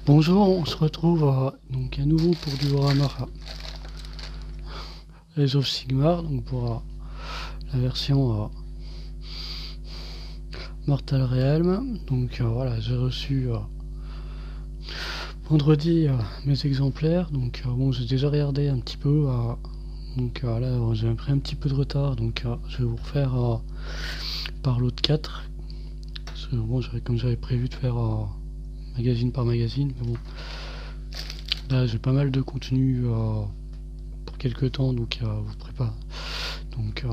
Bonjour, on se retrouve donc à nouveau pour du Warhammer Age of Sigmar, donc pour la version Mortal Realm. Donc voilà, j'ai reçu vendredi mes exemplaires. Donc bon, j'ai déjà regardé un petit peu. Donc là, j'ai pris un petit peu de retard, donc je vais vous refaire par lot de 4. Bon, comme j'avais prévu de faire magazine par magazine, mais bon, là j'ai pas mal de contenu pour quelques temps, donc vous prépare. Donc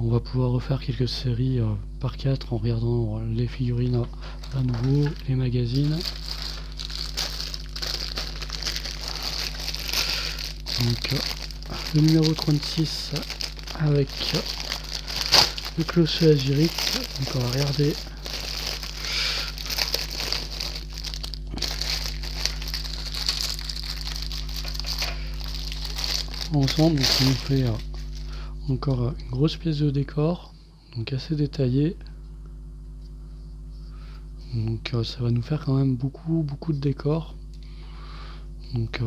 on va pouvoir refaire quelques séries par 4 en regardant les figurines à nouveau, les magazines. Donc le numéro 36 avec le clocher Agiric. Donc on va regarder ensemble. Donc on nous fait encore une grosse pièce de décor, donc assez détaillée. Donc ça va nous faire quand même beaucoup de décors. Donc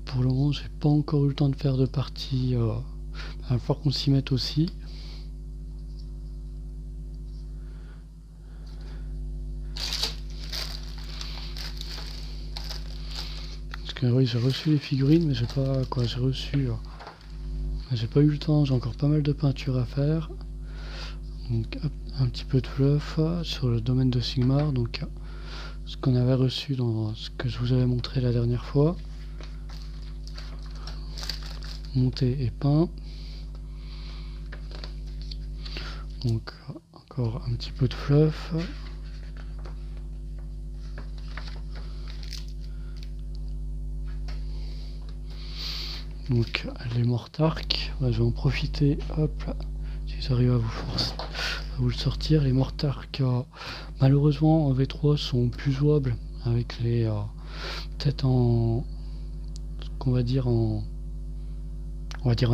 pour le moment j'ai pas encore eu le temps de faire de partie. Il va falloir qu'on s'y mette aussi. Parce que oui, j'ai reçu les figurines, mais j'ai pas quoi, j'ai reçu. J'ai pas eu le temps, j'ai encore pas mal de peinture à faire. Donc un petit peu de fluff sur le domaine de Sigmar, donc ce qu'on avait reçu dans ce que je vous avais montré la dernière fois. Monté et peint. Donc encore un petit peu de fluff. Donc les mortarques, je vais en profiter, hop là, si j'arrive à vous le sortir. Les mortarques malheureusement en V3 sont plus jouables avec les peut-être en qu'on va dire en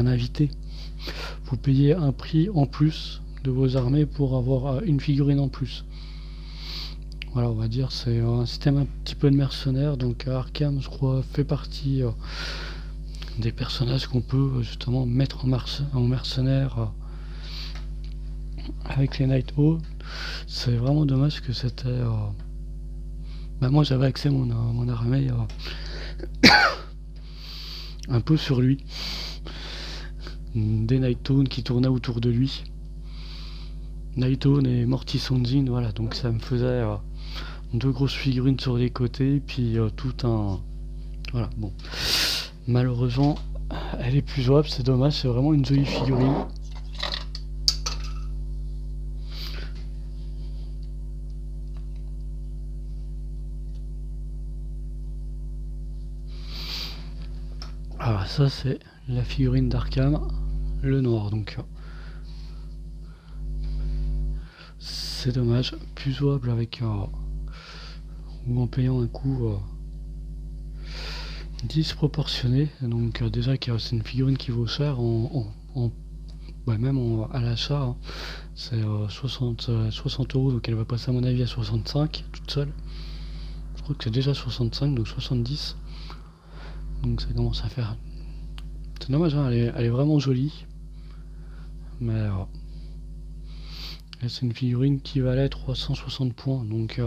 invité. Vous payez un prix en plus de vos armées pour avoir une figurine en plus. Voilà, on va dire c'est un système un petit peu de mercenaires. Donc Arkham, je crois, fait partie des personnages qu'on peut justement mettre en mercenaires avec les Night Hawk. C'est vraiment dommage que c'était moi j'avais axé mon armée un peu sur lui, des Nighthawk qui tournaient autour de lui, Nighthawk et Mortis Onzin. Voilà, donc ça me faisait deux grosses figurines sur les côtés, puis tout un voilà. Bon, malheureusement elle est plus jouable, c'est dommage, c'est vraiment une jolie figurine. Alors ça c'est la figurine d'Arkham, le noir. Donc c'est dommage, plus jouable avec ou en payant un coût disproportionné. Donc déjà c'est une figurine qui vaut cher même à l'achat, hein. C'est 60 euros, donc elle va passer à mon avis à 65 toute seule. Je crois que c'est déjà 65, donc 70. Donc ça commence à faire. C'est dommage, hein, elle est vraiment jolie. Mais c'est une figurine qui valait 360 points, donc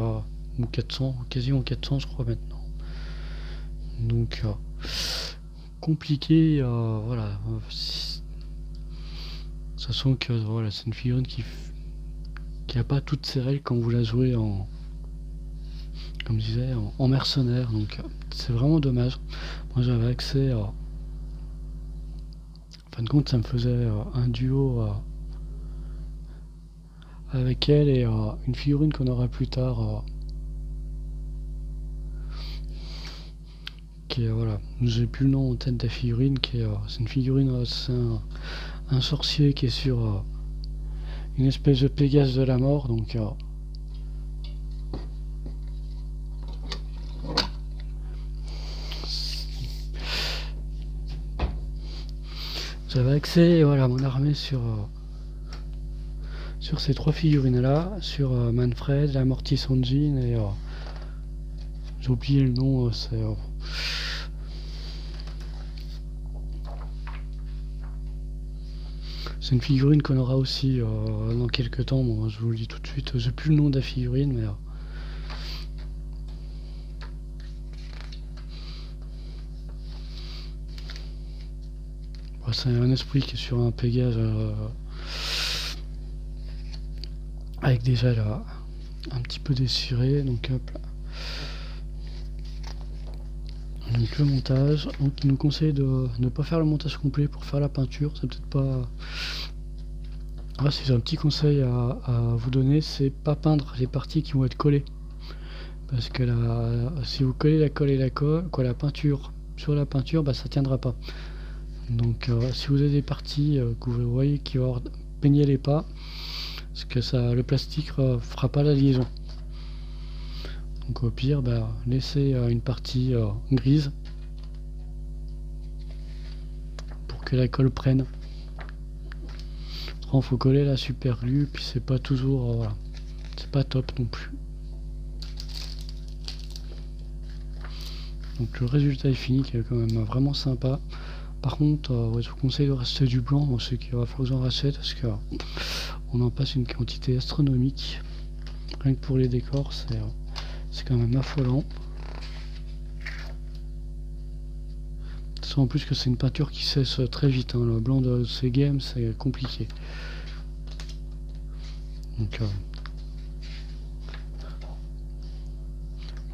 ou 400, quasiment 400 je crois maintenant. Donc compliqué, voilà. Sachant que voilà, c'est une figurine qui a pas toutes ses règles quand vous la jouez comme je disais, en mercenaire. Donc c'est vraiment dommage. Moi j'avais accès en fin de compte, ça me faisait un duo avec elle et une figurine qu'on aura plus tard qui est, voilà, j'ai plus le nom en tête de la figurine, c'est une figurine, c'est un sorcier qui est sur une espèce de Pégase de la mort. Donc j'avais accès, voilà, mon armée sur sur ces 3 figurines là, sur Manfred, la Mortis Engine et j'ai oublié le nom, c'est une figurine qu'on aura aussi dans quelques temps. Bon, je vous le dis tout de suite, j'ai plus le nom de la figurine, mais c'est un esprit qui est sur un Pégase avec des ailes un petit peu déchirées. Donc hop là. Donc le montage, donc il nous conseille de ne pas faire le montage complet pour faire la peinture. C'est peut-être pas... Ah, si j'ai un petit conseil à vous donner, c'est pas peindre les parties qui vont être collées. Parce que si vous collez la colle et la colle, quoi, la peinture sur la peinture, bah ça tiendra pas. Donc si vous avez des parties que vous voyez qui vont peigner les pas, parce que ça, le plastique fera pas la liaison. Donc au pire, bah, laissez une partie grise pour que la colle prenne. Il faut coller la super glue, puis c'est pas toujours, voilà, c'est pas top non plus. Donc le résultat est fini, qui est quand même vraiment sympa. Par contre, ouais, je vous conseille de racheter du blanc, donc ceux qui va falloir que j'en rachète, parce que on en passe une quantité astronomique. Rien que pour les décors, c'est quand même affolant. En plus que c'est une peinture qui sèche très vite, hein. Le blanc de ces games, c'est compliqué. Donc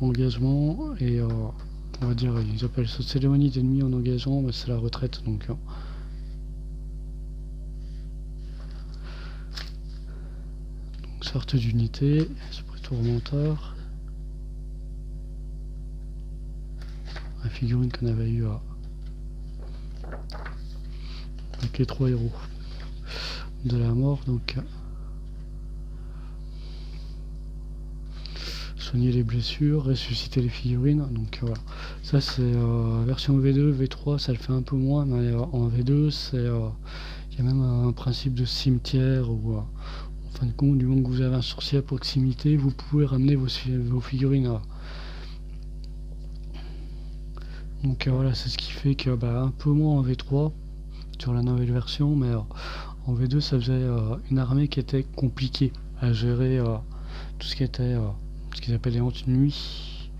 engagement et on va dire, ils appellent ça cérémonie d'ennemis en engagement, mais c'est la retraite. Donc sorte d'unité, esprit tourmenteur, la figurine qu'on avait eu avec les 3 héros de la mort. Donc soigner les blessures, ressusciter les figurines. Donc voilà, ça c'est version V2, V3 ça le fait un peu moins, mais en V2 c'est il y a même un principe de cimetière où en fin de compte, du moment que vous avez un sorcier à proximité, vous pouvez ramener vos figurines. Donc voilà, c'est ce qui fait que un peu moins en V3 sur la nouvelle version, mais en V2 ça faisait une armée qui était compliquée à gérer. Tout ce qui était ce qu'ils appellent les hantes nuit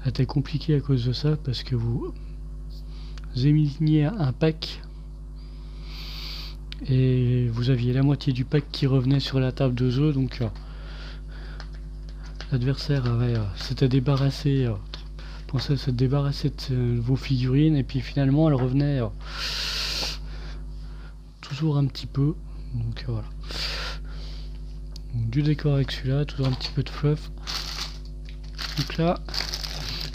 était compliqué à cause de ça, parce que vous éliminiez un pack et vous aviez la moitié du pack qui revenait sur la table de jeu. Donc l'adversaire s'était débarrassé, pensait se débarrasser de vos figurines, et puis finalement elle revenait toujours un petit peu. Donc voilà, donc, du décor avec celui-là, toujours un petit peu de fluff. Donc là,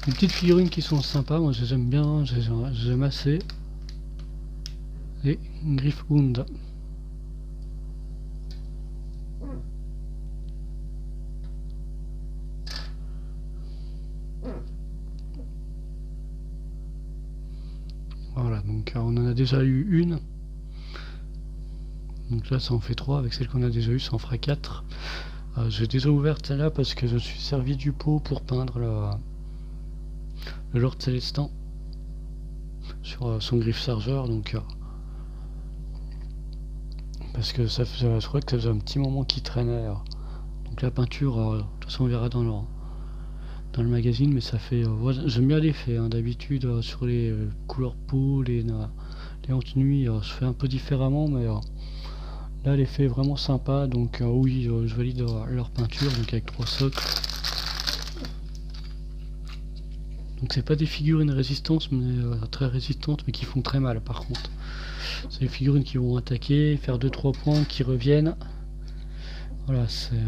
les petites figurines qui sont sympas, moi je les aime bien, je les aime assez. Les Griffhund. Voilà, donc on en a déjà eu une. Donc là ça en fait 3, avec celle qu'on a déjà eu ça en fera 4. J'ai déjà ouvert celle-là parce que je me suis servi du pot pour peindre le Lord Célestin sur son griffe chargeur. Donc parce que ça faisait, je crois que ça faisait un petit moment qu'il traînait. Donc la peinture, de toute façon on verra dans le magazine, mais ça fait... j'aime bien l'effet, hein. D'habitude sur les couleurs peau, les hantes nuit, je fais un peu différemment, mais là l'effet est vraiment sympa. Donc oui, je valide leur peinture, donc avec 3 socles. Donc c'est pas des figurines résistantes, mais très résistantes, mais qui font très mal par contre. C'est des figurines qui vont attaquer, faire 2-3 points, qui reviennent. Voilà, c'est...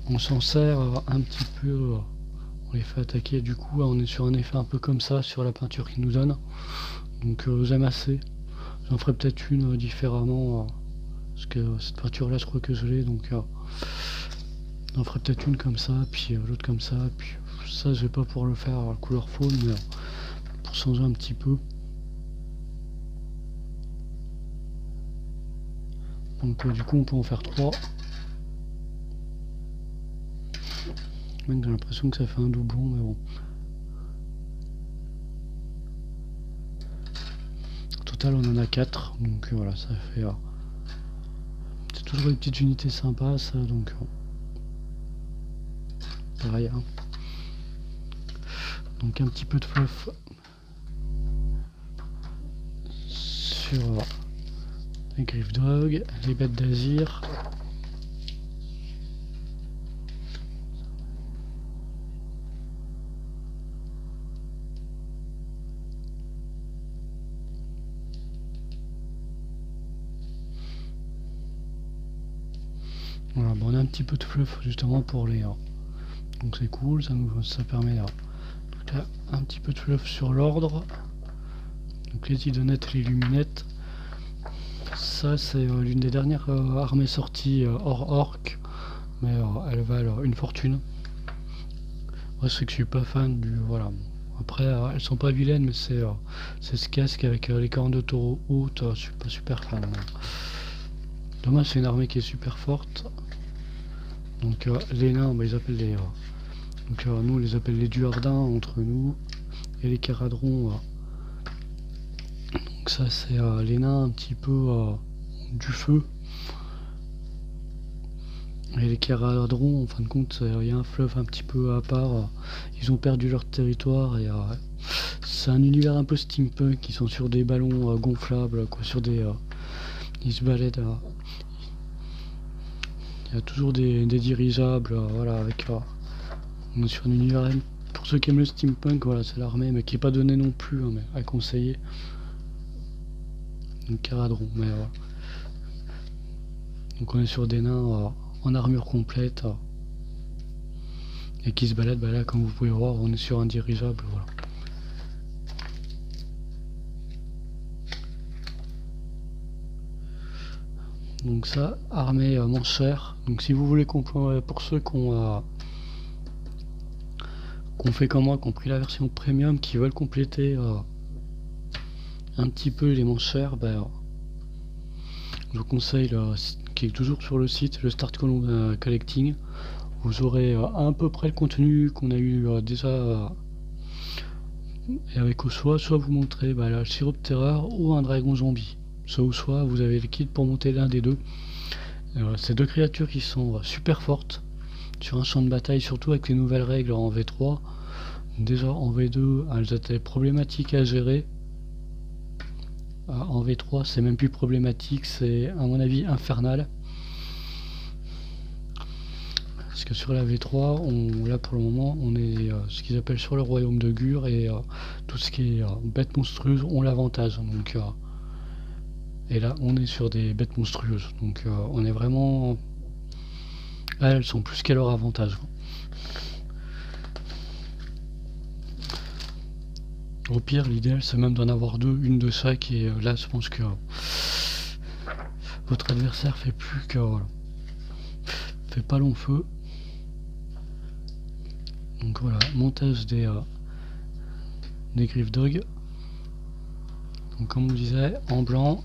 on s'en sert un petit peu, on les fait attaquer, du coup on est sur un effet un peu comme ça sur la peinture qu'ils nous donnent. Donc j'aime assez. J'en ferai peut-être une différemment, parce que cette peinture là je crois que je l'ai, donc j'en ferai peut-être une comme ça, puis l'autre comme ça, puis ça je vais pas pour le faire couleur faune, mais pour changer un petit peu. Donc du coup on peut en faire 3. Même j'ai l'impression que ça fait un doublon, mais bon. Au total on en a 4, donc voilà, ça fait... c'est toujours des petites unités sympas ça, donc... pareil, hein. Donc un petit peu de fluff sur les griffes dog, les bêtes d'azir. Voilà, bon, on a un petit peu de fluff justement pour les... donc c'est cool, ça permet là, un petit peu de fluff sur l'ordre. Donc les idonettes, les luminettes. Ça c'est l'une des dernières armées sorties hors orc, mais elles valent une fortune. Moi c'est que je suis pas fan du... voilà. Après elles sont pas vilaines, mais c'est ce casque avec les cornes de taureau hautes, je suis pas super fan. Dommage, c'est une armée qui est super forte. Donc les nains, ils appellent les... donc nous on les appelle les duardins entre nous. Et les caradrons. Donc ça c'est les nains un petit peu du feu. Et les caradrons, en fin de compte, il y a un fleuve un petit peu à part. Ils ont perdu leur territoire et c'est un univers un peu steampunk. Ils sont sur des ballons gonflables, quoi, sur des... ils se baladent. Il y a toujours des dirigeables, voilà, avec... on est sur un univers... Pour ceux qui aiment le steampunk, voilà, c'est l'armée, mais qui n'est pas donné non plus, hein, mais à conseiller. Un caradron, mais voilà. Donc on est sur des nains en armure complète et qui se baladent. Bah là, comme vous pouvez voir, on est sur un dirigeable, voilà. Donc ça, armée manchère. Donc si vous voulez comprendre, pour ceux qu'on fait comme moi, qui ont pris la version premium, qui veulent compléter un petit peu les manchères, bah, je vous conseille qui est toujours sur le site, le Start Collecting. Vous aurez à peu près le contenu qu'on a eu déjà et avec soit vous montrez la Chiroptera ou un dragon zombie. Soit vous avez le kit pour monter l'un des deux. Ces deux créatures qui sont super fortes sur un champ de bataille, surtout avec les nouvelles règles en V3. Déjà en V2, elles étaient problématiques à gérer. En V3, c'est même plus problématique, c'est à mon avis infernal. Parce que sur la V3, là pour le moment, on est ce qu'ils appellent sur le royaume de Gur, et tout ce qui est bêtes monstrueuses ont l'avantage. Donc, et là, on est sur des bêtes monstrueuses. Donc, on est vraiment... elles sont plus qu'à leur avantage. Au pire, l'idéal, c'est même d'en avoir deux, une de chaque, et là, je pense que votre adversaire fait plus que... voilà. Fait pas long feu. Donc voilà, montage des griffes dog. Donc comme on disait, en blanc.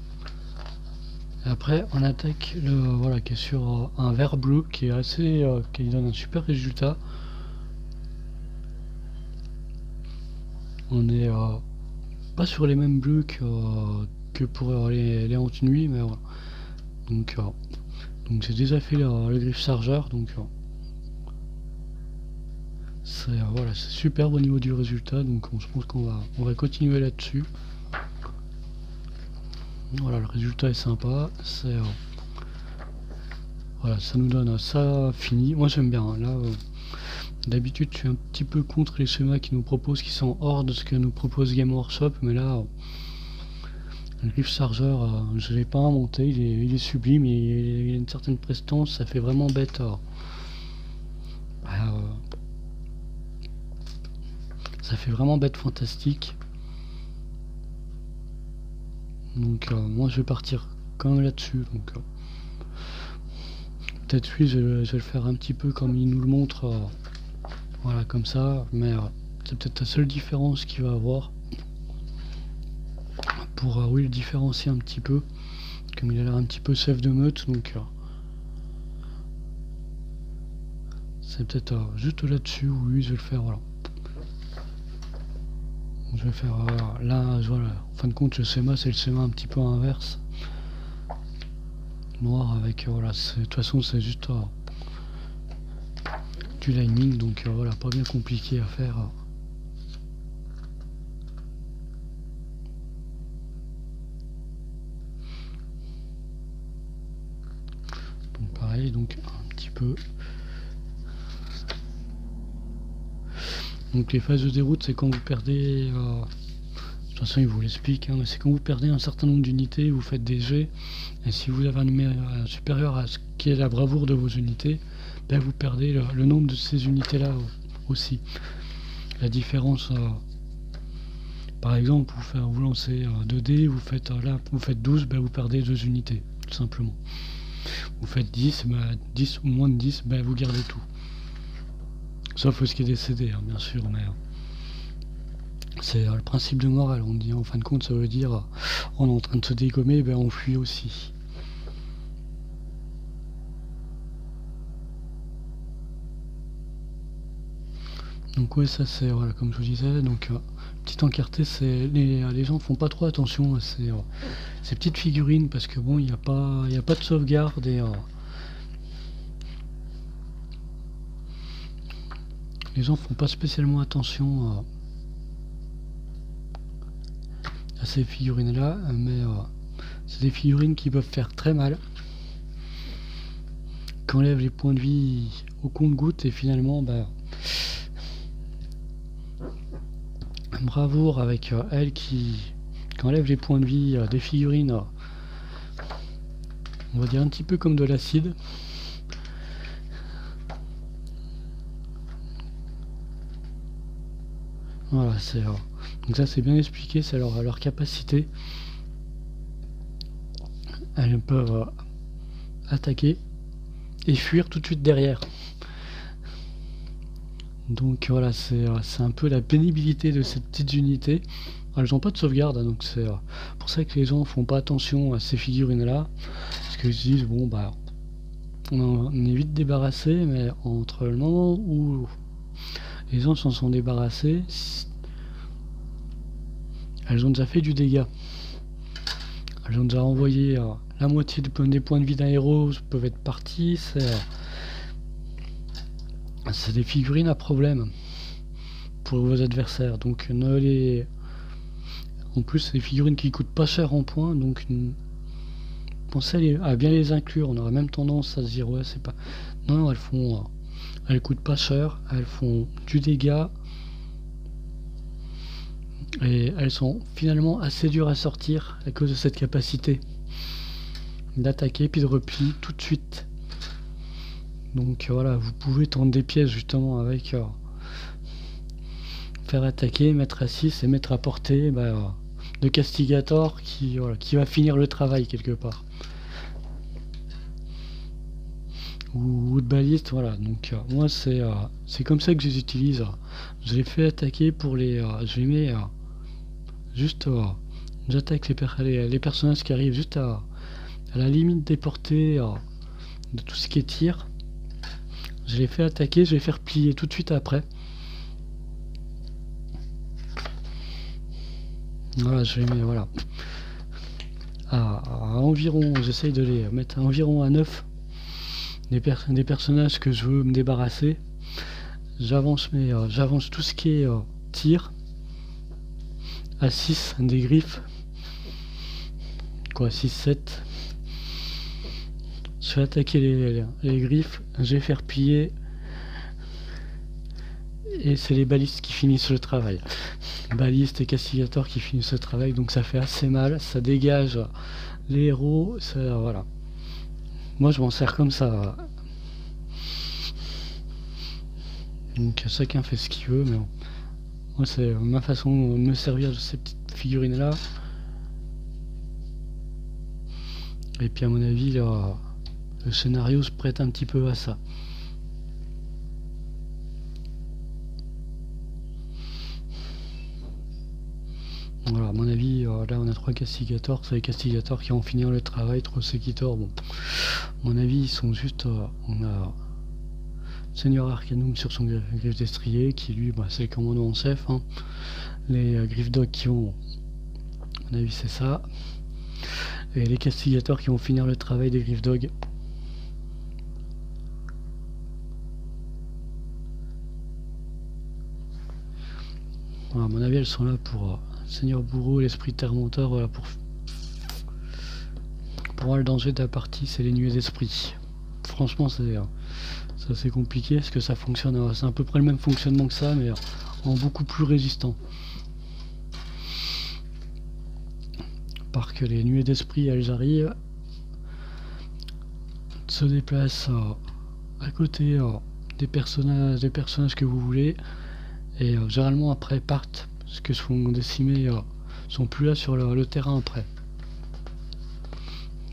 Et après on attaque le qui est sur un vert bleu qui est assez qui donne un super résultat. On est pas sur les mêmes bleus que pour les hautes nuits, mais voilà. Donc j'ai déjà fait le griffe chargeur, donc c'est voilà, c'est superbe au niveau du résultat, donc je pense qu'on va continuer là-dessus. Voilà, le résultat est sympa, c'est voilà, ça nous donne ça fini. Moi j'aime bien, hein. Là d'habitude je suis un petit peu contre les schémas qu'ils nous proposent, qui sont hors de ce que nous propose Game Workshop, mais là le griffe chargeur, je l'ai pas inventé, il est sublime, il a une certaine prestance, ça fait vraiment bête. Ça fait vraiment bête fantastique. Donc moi je vais partir quand même là-dessus. Donc peut-être oui, je vais le faire un petit peu comme il nous le montre. Voilà, comme ça. Mais c'est peut-être la seule différence qu'il va avoir. Pour oui, le différencier un petit peu. Comme il a l'air un petit peu chef de meute, donc c'est peut-être juste là-dessus où lui je vais le faire, voilà. Je vais faire là, voilà. En fin de compte, le schéma c'est le schéma un petit peu inverse. Noir avec voilà, de toute façon c'est juste du lining, donc voilà, pas bien compliqué à faire. Donc pareil, donc un petit peu. Donc les phases de déroute, c'est quand vous perdez, de toute façon il vous l'explique, hein, c'est quand vous perdez un certain nombre d'unités, vous faites des jets, et si vous avez un numéro supérieur à ce qui est la bravoure de vos unités, ben vous perdez le nombre de ces unités là aussi. La différence, par exemple, vous lancez 2 dés, vous faites là, vous faites 12, ben vous perdez 2 unités, tout simplement. Vous faites 10, ben 10 ou moins de 10, ben vous gardez tout. Sauf ce qui est décédé, hein, bien sûr, mais c'est le principe de morale. On dit en fin de compte, ça veut dire on est en train de se dégommer, ben on fuit aussi. Donc ouais, ça c'est voilà, comme je vous disais. Donc petite encartée, c'est les gens font pas trop attention à ces petites figurines parce que bon, il n'y a pas de sauvegarde et les gens font pas spécialement attention à ces figurines là, mais c'est des figurines qui peuvent faire très mal, qui enlèvent les points de vie au compte-gouttes et finalement bravoure avec elle qui enlève les points de vie des figurines, on va dire un petit peu comme de l'acide. Voilà, c'est donc ça c'est bien expliqué, c'est leur capacité. Elles peuvent attaquer et fuir tout de suite derrière. Donc voilà, c'est un peu la pénibilité de ces petites unités. Elles n'ont pas de sauvegarde, hein, donc c'est pour ça que les gens font pas attention à ces figurines là, parce qu'ils se disent bon bah on est vite débarrassé, mais entre le moment où les gens s'en sont débarrassés, elles ont déjà fait du dégât. Elles ont déjà envoyé la moitié des points de vie d'un héros peuvent être partis. C'est des figurines à problème pour vos adversaires. Donc en plus, c'est des figurines qui coûtent pas cher en points, donc pensez à bien les inclure. On aurait même tendance à se dire ouais, c'est pas. Non, elles coûtent pas cher, elles font du dégât. Et elles sont finalement assez dures à sortir à cause de cette capacité d'attaquer puis de repli tout de suite. Donc voilà, vous pouvez tendre des pièges justement avec faire attaquer, mettre à 6 et mettre à portée de Castigator qui va finir le travail quelque part. Ou de baliste, voilà. Donc moi c'est comme ça que je les utilise. Je les fais attaquer pour je les mets juste j'attaque les personnages qui arrivent juste à la limite des portées de tout ce qui est tir. Je les fais attaquer, je vais faire plier tout de suite après. Voilà, je les mets à environ, j'essaye de les mettre environ à 9 des personnages que je veux me débarrasser. J'avance tout ce qui est tir à 6 des griffes, 6-7. Je vais attaquer les griffes, je vais faire piller et c'est les balistes qui finissent le travail. Balistes et Castigator qui finissent le travail, donc ça fait assez mal, ça dégage les héros, voilà. Moi je m'en sers comme ça. Donc chacun fait ce qu'il veut, mais bon. Moi c'est ma façon de me servir de ces petites figurines là. Et puis à mon avis le scénario se prête un petit peu à ça. Voilà, à mon avis, là on a 3 castigators, c'est les castigators qui vont finir le travail, 3 séquitors, bon. À mon avis, ils sont juste... on a Seigneur Arcanum sur son griffe d'estrier, qui lui, bah, c'est le commandant en chef. Hein. Les griffes dog qui vont... À mon avis, c'est ça. Et les castigators qui vont finir le travail des griffes dog. Voilà, à mon avis, elles sont là pour Seigneur Bourreau, l'esprit terre-monteur, voilà, pour moi, le danger de la partie, c'est les nuées d'esprit. Franchement, c'est assez compliqué, parce que ça fonctionne, c'est à peu près le même fonctionnement que ça, mais en beaucoup plus résistant. Par que les nuées d'esprit, elles arrivent, se déplacent à côté des personnages que vous voulez, et généralement après partent, parce que sont décimés, sont plus là sur le terrain après.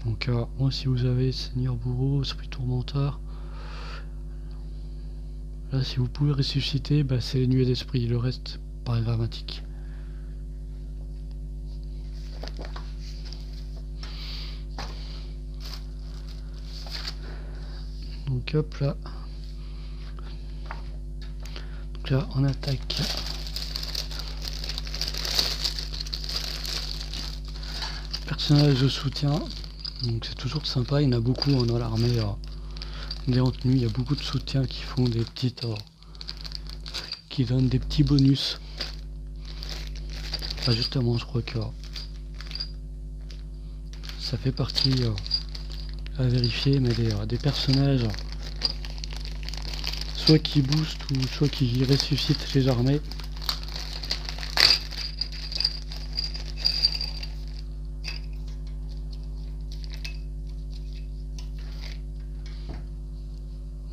Donc moi, si vous avez Seigneur Bourreau, Esprit Tourmenteur, là si vous pouvez ressusciter, bah, c'est les nuées d'esprit, le reste pas dramatique. Donc hop là. Donc là on attaque. Personnage de soutien. Donc c'est toujours sympa, il y en a beaucoup dans l'armée des Antenus, il y a beaucoup de soutiens qui font des petites... qui donnent des petits bonus. Enfin, justement, je crois que ça fait partie à vérifier, mais des personnages soit qui boostent ou soit qui ressuscitent les armées.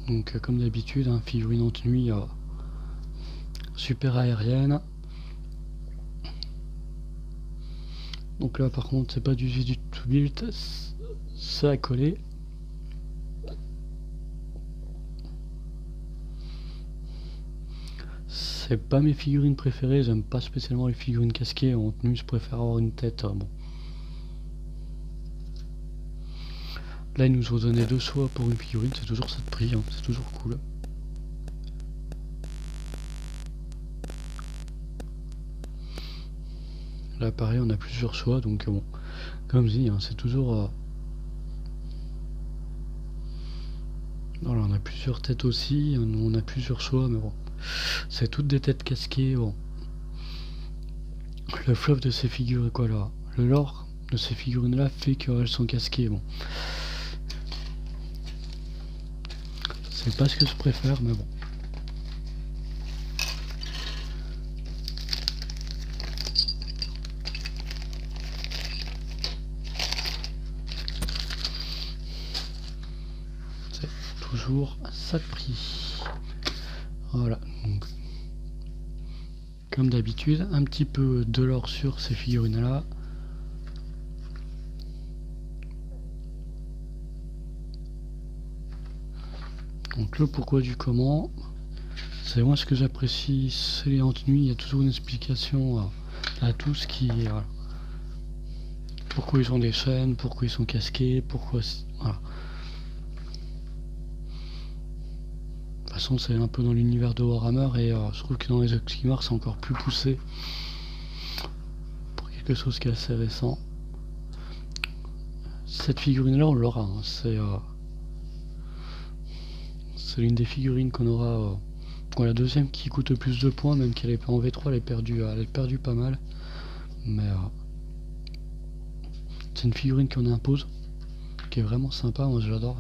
Donc comme d'habitude, hein, figurine en tenue super aérienne. Donc là par contre c'est pas du to build, c'est à coller. C'est pas mes figurines préférées, j'aime pas spécialement les figurines casquées en tenue, je préfère avoir une tête. Bon. Là ils nous ont donné 2 soies pour une figurine, c'est toujours ça de prix, hein, c'est toujours cool. Là pareil on a plusieurs choix, donc bon, comme je dis, hein, c'est toujours... Voilà, on a plusieurs têtes aussi, on a plusieurs choix, mais bon, c'est toutes des têtes casquées. Bon. Le flop de ces figurines, quoi là, le lore de ces figurines là fait qu'elles sont casquées. Bon, c'est pas ce que je préfère, mais bon. C'est toujours ça de prix. Voilà, donc comme d'habitude, un petit peu de l'or sur ces figurines là. Donc le pourquoi du comment, c'est moi ce que j'apprécie, c'est les Antenus, il y a toujours une explication à tout ce qui est... Voilà. Pourquoi ils ont des chaînes, pourquoi ils sont casqués, pourquoi... Voilà. De toute façon c'est un peu dans l'univers de Warhammer et je trouve que dans les Oxymars c'est encore plus poussé. Pour quelque chose qui est assez récent. Cette figurine là on l'aura, hein. C'est l'une des figurines qu'on aura... la deuxième qui coûte le plus de points, même qu'elle est pas en V3, elle est perdue pas mal. Mais c'est une figurine qu'on impose, qui est vraiment sympa, moi je l'adore.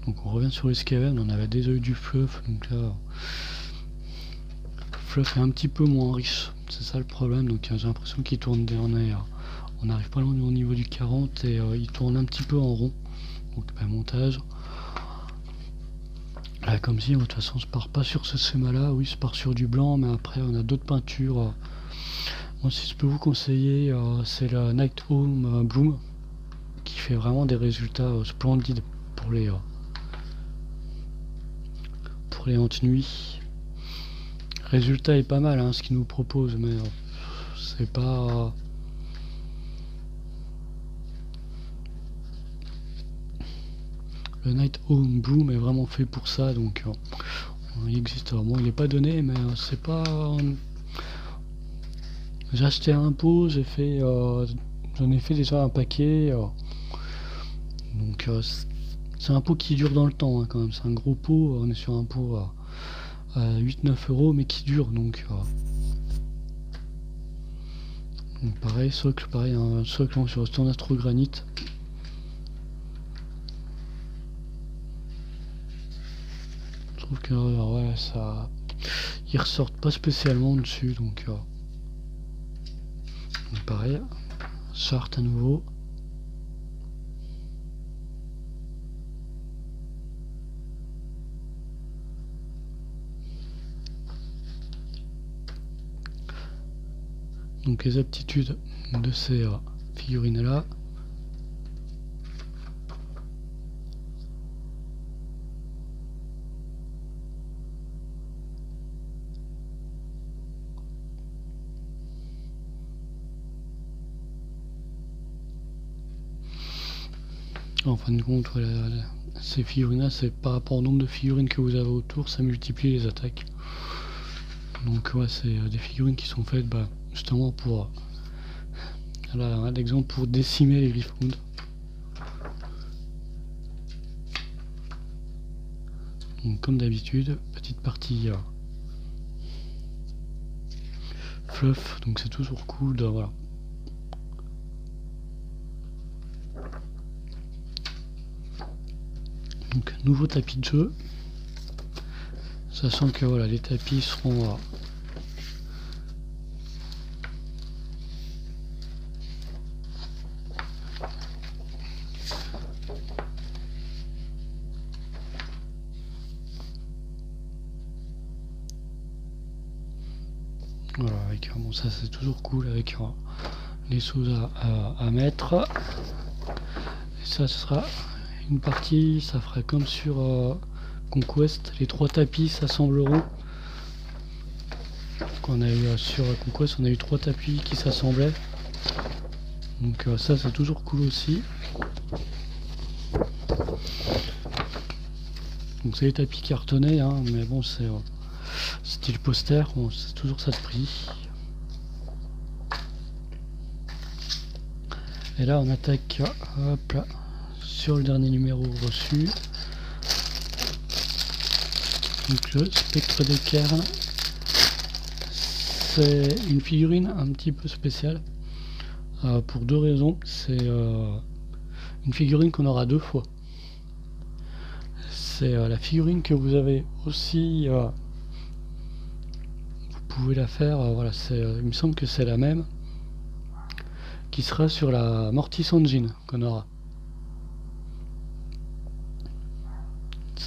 Donc on revient sur les Skaven, on avait déjà eu du fluff, donc là... Fluff est un petit peu moins riche, c'est ça le problème, donc j'ai l'impression qu'il tourne on arrive pas loin au niveau du 40 et il tourne un petit peu en rond. Donc montage. Là comme si de toute façon je pars pas sur ce schéma là, oui je pars sur du blanc, mais après on a d'autres peintures. Moi si je peux vous conseiller, c'est la Night Home Bloom, qui fait vraiment des résultats splendides pour les hantes-nuits. Résultat est pas mal, hein, ce qu'il nous propose, mais c'est pas... Le Night Home Bloom est vraiment fait pour ça, donc il existe. Bon, il n'est pas donné, mais c'est pas... J'ai acheté un pot, j'en ai fait déjà un paquet, donc c'est un pot qui dure dans le temps, hein, quand même. C'est un gros pot, on est sur un pot à 8-9 euros, mais qui dure, donc pareil, socle, pareil, un socle sur Stone Astro Granite. Je trouve que ouais, ça, ils ressortent pas spécialement dessus, donc pareil, charte à nouveau. Donc les aptitudes de ces figurines là. En fin de compte, voilà, ces figurines là, c'est par rapport au nombre de figurines que vous avez autour, ça multiplie les attaques. Donc ouais, c'est des figurines qui sont faites justement pour... Là, un exemple pour décimer les Griffhounds. Donc comme d'habitude, petite partie fluff, donc c'est toujours cool de... Voilà. Donc nouveau tapis de jeu. Sachant que voilà, les tapis seront... voilà, avec, bon, ça c'est toujours cool avec les choses à mettre. Et ça, ce sera une partie, ça fera comme sur Conquest, les 3 tapis s'assembleront. On a eu sur Conquest, on a eu 3 tapis qui s'assemblaient. Donc ça c'est toujours cool aussi. Donc c'est les tapis cartonnés, hein, mais bon c'est style poster, bon, c'est toujours ça de prix. Et là on attaque hop là, sur le dernier numéro reçu. Donc le spectre des cairns. C'est une figurine un petit peu spéciale pour 2 raisons. C'est une figurine qu'on aura 2 fois. C'est la figurine que vous avez aussi, vous pouvez la faire, voilà, il me semble que c'est la même qui sera sur la Mortis Engine qu'on aura.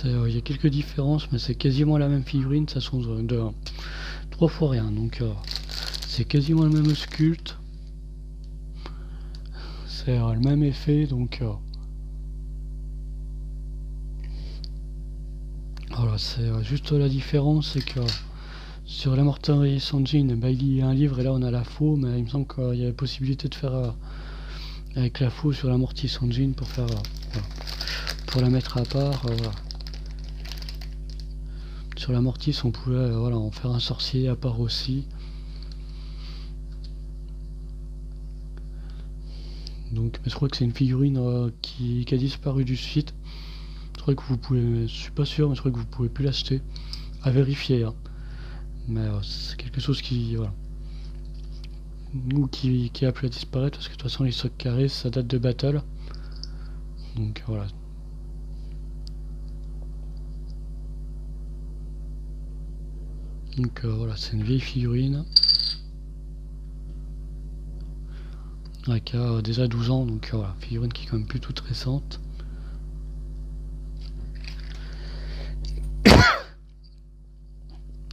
Il y a quelques différences, mais c'est quasiment la même figurine, ça change de 3 fois rien, donc c'est quasiment le même sculpte, c'est le même effet, donc voilà, c'est juste la différence, c'est que sur la Mortis Engine, il y a un livre et là on a la faux, mais il me semble qu'il y a la possibilité de faire avec la faux sur la Mortis Engine pour faire voilà, pour la mettre à part, voilà. Sur la Mortis on pouvait voilà, en faire un sorcier à part aussi. Donc, mais je crois que c'est une figurine qui a disparu du site. Je crois que vous pouvez, je suis pas sûr, mais je crois que vous pouvez plus l'acheter. À vérifier, hein. Mais c'est quelque chose qui, voilà, ou qui a pu disparaître parce que de toute façon les stocks carrés ça date de Battle. Donc voilà. Donc voilà, c'est une vieille figurine. Qui a déjà 12 ans, donc voilà, figurine qui est quand même plus toute récente.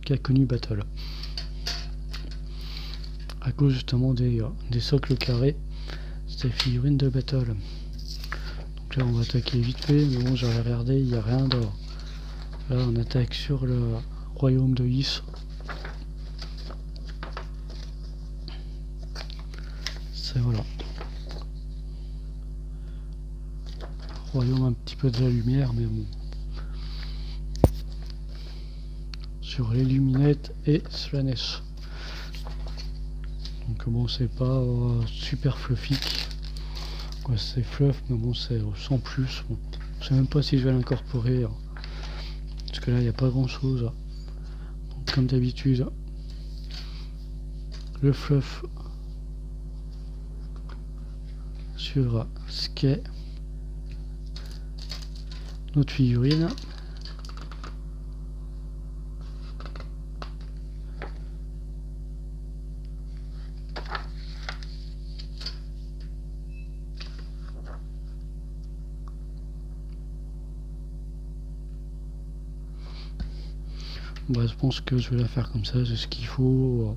Qui a connu Battle. À cause justement des socles carrés, c'est figurine de Battle. là on va attaquer vite fait, mais bon j'avais regardé, il n'y a rien de... Là on attaque sur le royaume de Is. C'est voilà. Royaume un petit peu de la lumière, mais bon. Sur les luminettes et Slanesh. Donc bon c'est pas super fluffy. C'est fluff, mais bon c'est sans plus. Bon, je sais même pas si je vais l'incorporer. Parce que là il n'y a pas grand chose. Donc, comme d'habitude, le fluff sur ce qu'est notre figurine. Bah, je pense que je vais la faire comme ça, c'est ce qu'il faut.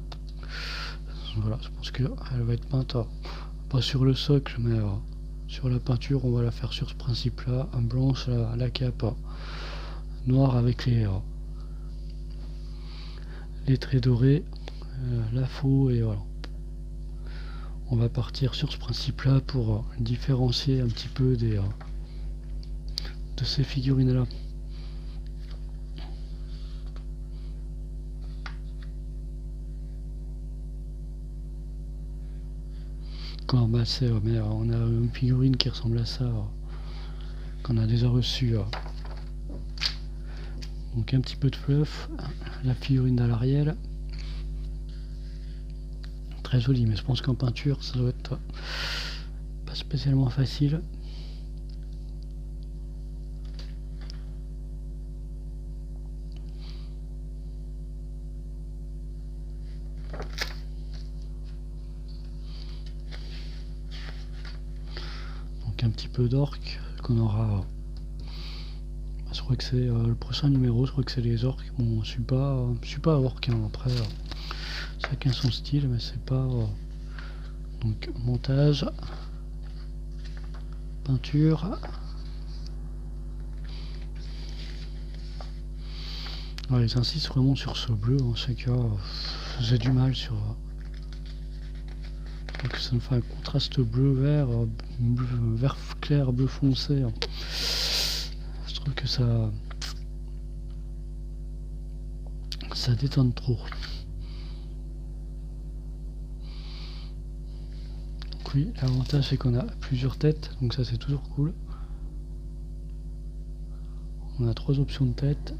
Voilà, je pense qu'elle va être peinte pas sur le socle, mais sur la peinture. On va la faire sur ce principe là, en blanche, la cape noire avec les traits dorés, la faux, et voilà. On va partir sur ce principe là pour différencier un petit peu de ces figurines là. Bah, mais on a une figurine qui ressemble à ça qu'on a déjà reçu. Donc un petit peu de fluff, la figurine d'Alariel. Très jolie, mais je pense qu'en peinture ça doit être pas spécialement facile. Un petit peu d'orques qu'on aura. Je crois que c'est le prochain numéro, je crois que c'est les orques. Bon, je suis pas orque, hein. Après chacun son style, mais c'est pas donc montage, peinture. Ouais, ils insistent vraiment sur ce bleu, en ce cas j'ai du mal sur que ça me fait un contraste bleu-vert, vert clair, bleu foncé. Je trouve que ça détonne trop. Donc oui, l'avantage c'est qu'on a plusieurs têtes, donc ça c'est toujours cool. On a 3 options de tête.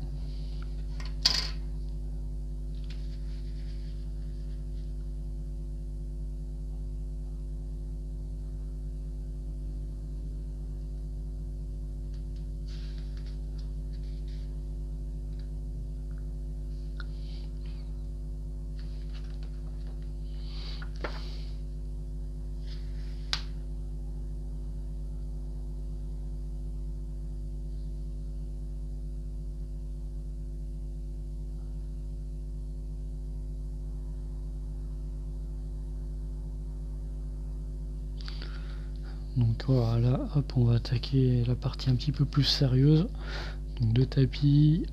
Donc voilà, là, hop, on va attaquer la partie un petit peu plus sérieuse. Donc 2 tapis,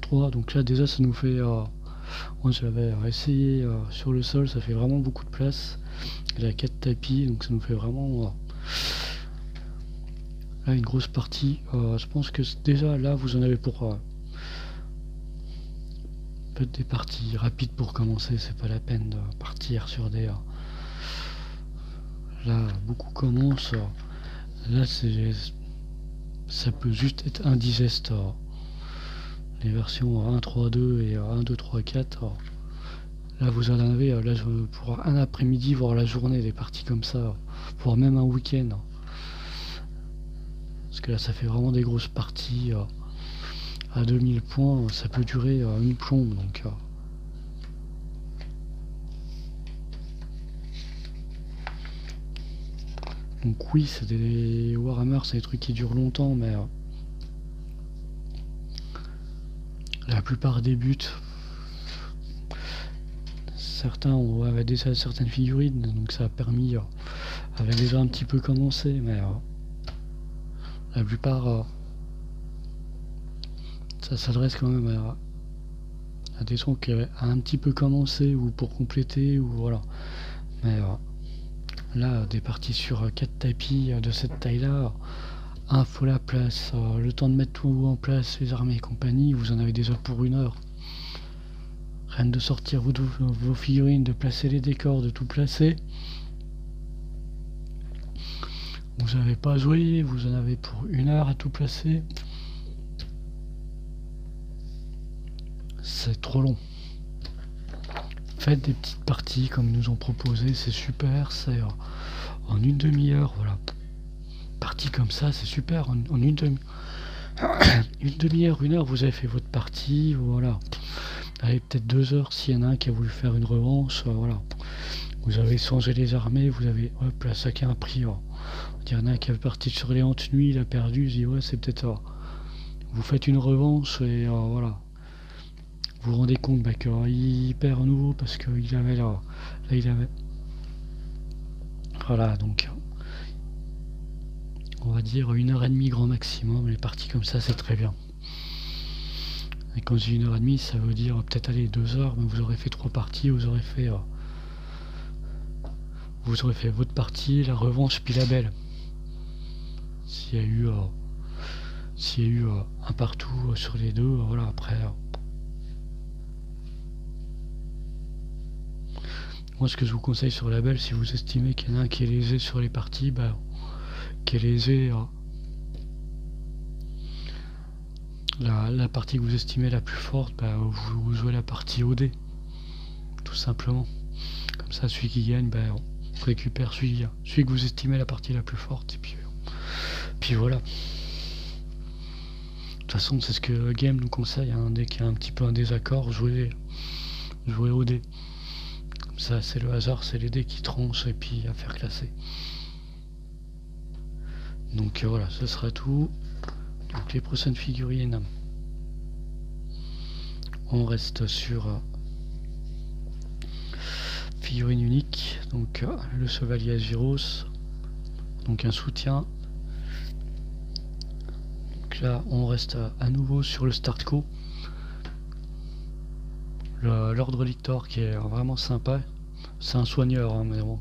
3, donc là déjà ça nous fait, moi je l'avais essayé sur le sol, ça fait vraiment beaucoup de place. Il y a 4 tapis, donc ça nous fait vraiment là une grosse partie. Je pense que déjà là vous en avez pour peut-être des parties rapides pour commencer, c'est pas la peine de partir sur des... Là, beaucoup commencent. Là, ça peut juste être indigeste. Les versions 1.3.2 et 1.2.3.4. Là, vous en avez là, pour un après-midi, voire la journée, des parties comme ça, voire même un week-end. Parce que là, ça fait vraiment des grosses parties. À 2000 points, ça peut durer une plombe. Donc oui, c'est des Warhammer, c'est des trucs qui durent longtemps, mais la plupart des buts, certains avaient déjà certaines figurines, donc ça a permis avait déjà un petit peu commencé, mais la plupart, ça s'adresse quand même à des gens qui avaient un petit peu commencé ou pour compléter ou voilà. Mais là, des parties sur 4 tapis de cette taille-là, un faut la place, le temps de mettre tout en place, les armées et compagnie, vous en avez déjà pour 1 heure. Rien de sortir vos figurines, de placer les décors, de tout placer. Vous n'avez pas joué, vous en avez pour 1 heure à tout placer. C'est trop long. Faites des petites parties comme nous ont proposé, c'est super, c'est en une demi-heure, voilà. Partie comme ça, c'est super, en une demi-heure, 1 heure, vous avez fait votre partie, voilà. Allez, peut-être 2 heures s'il y en a un qui a voulu faire une revanche, voilà. Vous avez changé les armées, vous avez, hop là, ça qui a un prix, il y en a un qui est parti sur les hantes nuit, il a perdu, il dit ouais, c'est peut-être, vous faites une revanche et voilà. Vous vous rendez compte qu'il perd à nouveau parce qu'il avait là, il avait. Voilà, donc on va dire 1 heure et demie grand maximum. Les parties comme ça, c'est très bien. Et quand je dis 1 heure et demie, ça veut dire peut-être aller 2 heures, mais vous aurez fait 3 parties, vous aurez fait votre partie, la revanche puis la belle. S'il y a eu un partout sur les deux, voilà, après. Moi, ce que je vous conseille sur la belle, si vous estimez qu'il y en a un qui est lésé sur les parties, qui est lésé, la partie que vous estimez la plus forte, vous jouez la partie OD, tout simplement. Comme ça, celui qui gagne, on récupère celui que vous estimez la partie la plus forte, et puis voilà. De toute façon, c'est ce que le game nous conseille, dès qu'il y a un petit peu un désaccord, jouez OD. Comme ça, c'est le hasard, c'est les dés qui tranchent et puis à faire classer. Donc voilà, ce sera tout. Donc les prochaines figurines, on reste sur figurine unique, donc le chevalier Agiros, donc un soutien. Donc là, on reste à nouveau sur le Startco. L'ordre Lictor qui est vraiment sympa. C'est un soigneur, mais bon.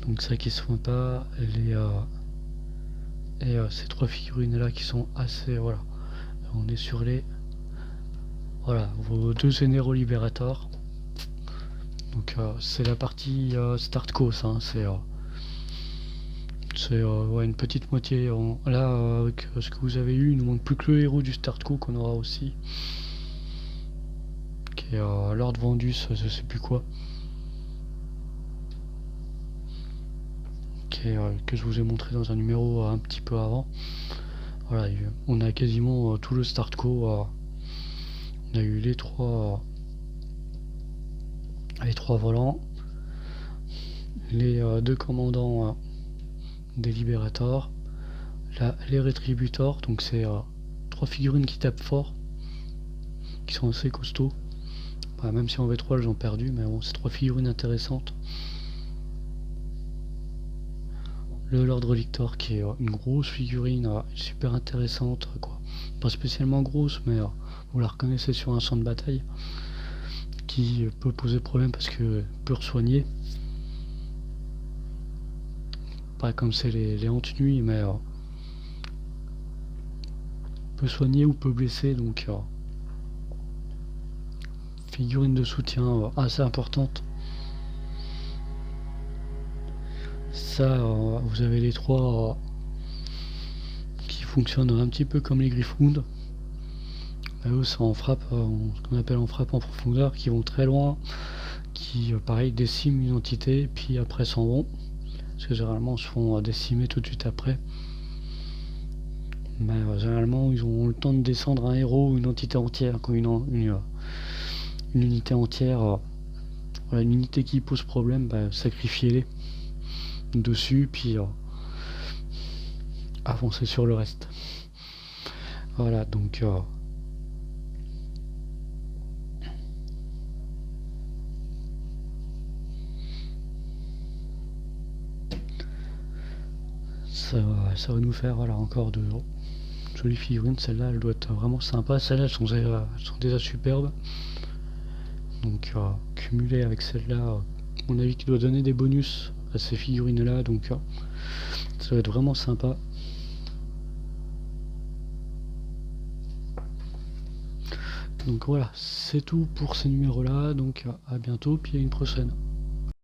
Donc ça qui est sympa. Et ces 3 figurines là qui sont assez. Voilà. On est sur les. Voilà, vos 2 généraux libérateurs. Donc c'est la partie Startco, ça. C'est une petite moitié. Là, avec ce que vous avez eu, il nous manque plus que le héros du Startco qu'on aura aussi. Qui est Lord Vandus, je sais plus quoi. Que je vous ai montré dans un numéro un petit peu avant. Voilà, on a quasiment tout le Startco. On a eu les trois volants, les 2 commandants des Libérators, les Rétributors, donc c'est 3 figurines qui tapent fort, qui sont assez costauds. Même si en V3 elles ont perdu, mais bon, c'est 3 figurines intéressantes. Le Lord Relictor qui est une grosse figurine, super intéressante, quoi. Pas spécialement grosse, mais vous la reconnaissez sur un champ de bataille, qui peut poser problème parce que peut soigner. Pas comme c'est les hantes nuit, mais peut soigner ou peut blesser, donc figurine de soutien assez importante. Ça, vous avez les 3 qui fonctionnent un petit peu comme les Griffwound. Eux, c'est en frappe, ce qu'on appelle en frappe en profondeur, qui vont très loin, qui pareil déciment une entité, puis après s'en vont. Parce que généralement, se font décimer tout de suite après. Mais généralement, ils ont le temps de descendre un héros ou une entité entière, comme une unité entière. Voilà, une unité qui pose problème, sacrifiez-les dessus, puis avancer sur le reste. Voilà, donc ça va nous faire voilà, encore de jolies figurines. Celle-là, elle doit être vraiment sympa. Celles-là, elles sont déjà superbes. Donc, cumulé avec celle-là, à mon avis, qui doit donner des bonus à ces figurines-là. Donc, ça va être vraiment sympa. Donc voilà, c'est tout pour ces numéros-là. Donc, à bientôt, puis à une prochaine.